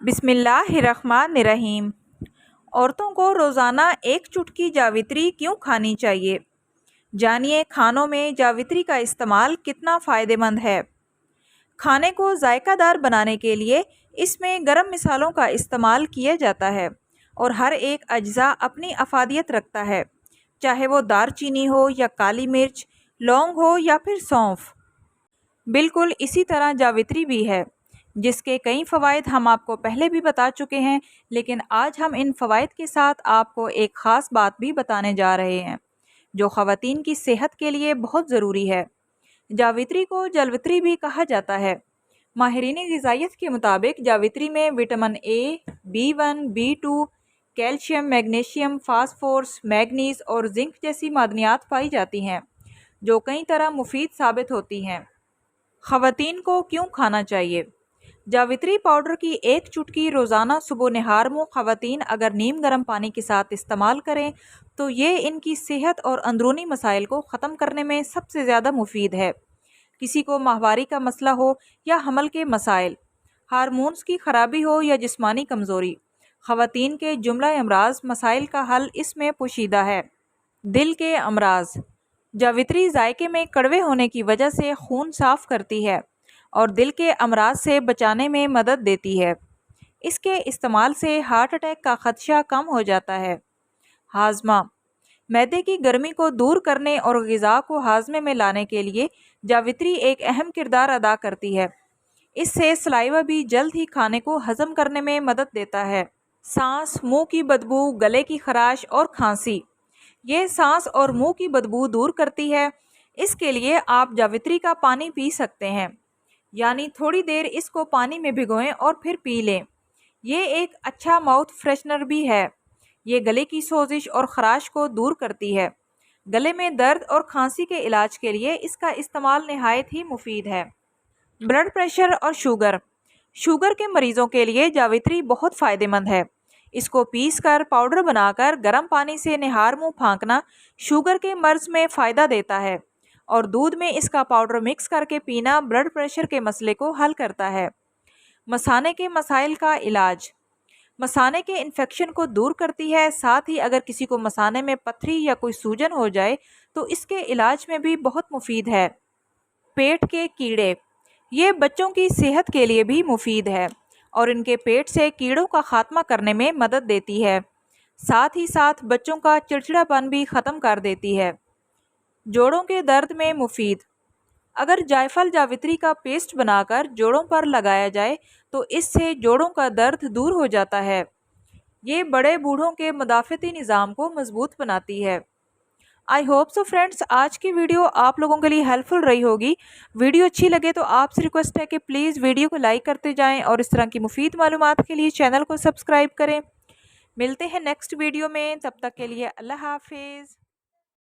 بسم اللہ الرحمن الرحیم۔ عورتوں کو روزانہ ایک چٹکی جاوتری کیوں کھانی چاہیے؟ جانیے کھانوں میں جاوتری کا استعمال کتنا فائدہ مند ہے۔ کھانے کو ذائقہ دار بنانے کے لیے اس میں گرم مصالحوں کا استعمال کیا جاتا ہے اور ہر ایک اجزاء اپنی افادیت رکھتا ہے، چاہے وہ دار چینی ہو یا کالی مرچ، لونگ ہو یا پھر سونف۔ بالکل اسی طرح جاوتری بھی ہے، جس کے کئی فوائد ہم آپ کو پہلے بھی بتا چکے ہیں، لیکن آج ہم ان فوائد کے ساتھ آپ کو ایک خاص بات بھی بتانے جا رہے ہیں جو خواتین کی صحت کے لیے بہت ضروری ہے۔ جاوتری کو جلوتری بھی کہا جاتا ہے۔ ماہرین غذائیت کے مطابق جاوتری میں vitamin A, B1، B2، calcium, magnesium, phosphorus, manganese اور زنک جیسی معدنیات پائی جاتی ہیں جو کئی طرح مفید ثابت ہوتی ہیں۔ خواتین کو کیوں کھانا چاہیے؟ جاوتری پاؤڈر کی ایک چٹکی روزانہ صبح نہار منہ خواتین اگر نیم گرم پانی کے ساتھ استعمال کریں تو یہ ان کی صحت اور اندرونی مسائل کو ختم کرنے میں سب سے زیادہ مفید ہے۔ کسی کو ماہواری کا مسئلہ ہو یا حمل کے مسائل، ہارمونز کی خرابی ہو یا جسمانی کمزوری، خواتین کے جملہ امراض مسائل کا حل اس میں پوشیدہ ہے۔ دل کے امراض۔ جاوتری ذائقے میں کڑوے ہونے کی وجہ سے خون صاف کرتی ہے اور دل کے امراض سے بچانے میں مدد دیتی ہے۔ اس کے استعمال سے ہارٹ اٹیک کا خدشہ کم ہو جاتا ہے۔ ہاضمہ۔ معدے کی گرمی کو دور کرنے اور غذا کو ہاضمے میں لانے کے لیے جاوتری ایک اہم کردار ادا کرتی ہے۔ اس سے سلائیوا بھی جلد ہی کھانے کو ہضم کرنے میں مدد دیتا ہے۔ سانس، منہ کی بدبو، گلے کی خراش اور کھانسی۔ یہ سانس اور منہ کی بدبو دور کرتی ہے۔ اس کے لیے آپ جاوتری کا پانی پی سکتے ہیں، یعنی تھوڑی دیر اس کو پانی میں بھگوئیں اور پھر پی لیں۔ یہ ایک اچھا ماؤتھ فریشنر بھی ہے۔ یہ گلے کی سوزش اور خراش کو دور کرتی ہے۔ گلے میں درد اور کھانسی کے علاج کے لیے اس کا استعمال نہایت ہی مفید ہے۔ بلڈ پریشر اور شوگر۔ شوگر کے مریضوں کے لیے جاوتری بہت فائدہ مند ہے۔ اس کو پیس کر پاؤڈر بنا کر گرم پانی سے نہار منہ پھانکنا شوگر کے مرض میں فائدہ دیتا ہے، اور دودھ میں اس کا پاؤڈر مکس کر کے پینا بلڈ پریشر کے مسئلے کو حل کرتا ہے۔ مثانے کے مسائل کا علاج۔ مثانے کے انفیکشن کو دور کرتی ہے، ساتھ ہی اگر کسی کو مثانے میں پتھری یا کوئی سوجن ہو جائے تو اس کے علاج میں بھی بہت مفید ہے۔ پیٹ کے کیڑے۔ یہ بچوں کی صحت کے لیے بھی مفید ہے اور ان کے پیٹ سے کیڑوں کا خاتمہ کرنے میں مدد دیتی ہے، ساتھ ہی ساتھ بچوں کا چڑچڑاپن بھی ختم کر دیتی ہے۔ جوڑوں کے درد میں مفید۔ اگر جائفل جاوتری کا پیسٹ بنا کر جوڑوں پر لگایا جائے تو اس سے جوڑوں کا درد دور ہو جاتا ہے۔ یہ بڑے بوڑھوں کے مدافعتی نظام کو مضبوط بناتی ہے۔ آئی ہوپ سو فرینڈس، آج کی ویڈیو آپ لوگوں کے لیے ہیلپ فل رہی ہوگی۔ ویڈیو اچھی لگے تو آپ سے ریکویسٹ ہے کہ پلیز ویڈیو کو لائک کرتے جائیں اور اس طرح کی مفید معلومات کے لیے چینل کو سبسکرائب کریں۔ ملتے ہیں نیکسٹ ویڈیو میں، تب تک کے لیے اللہ حافظ۔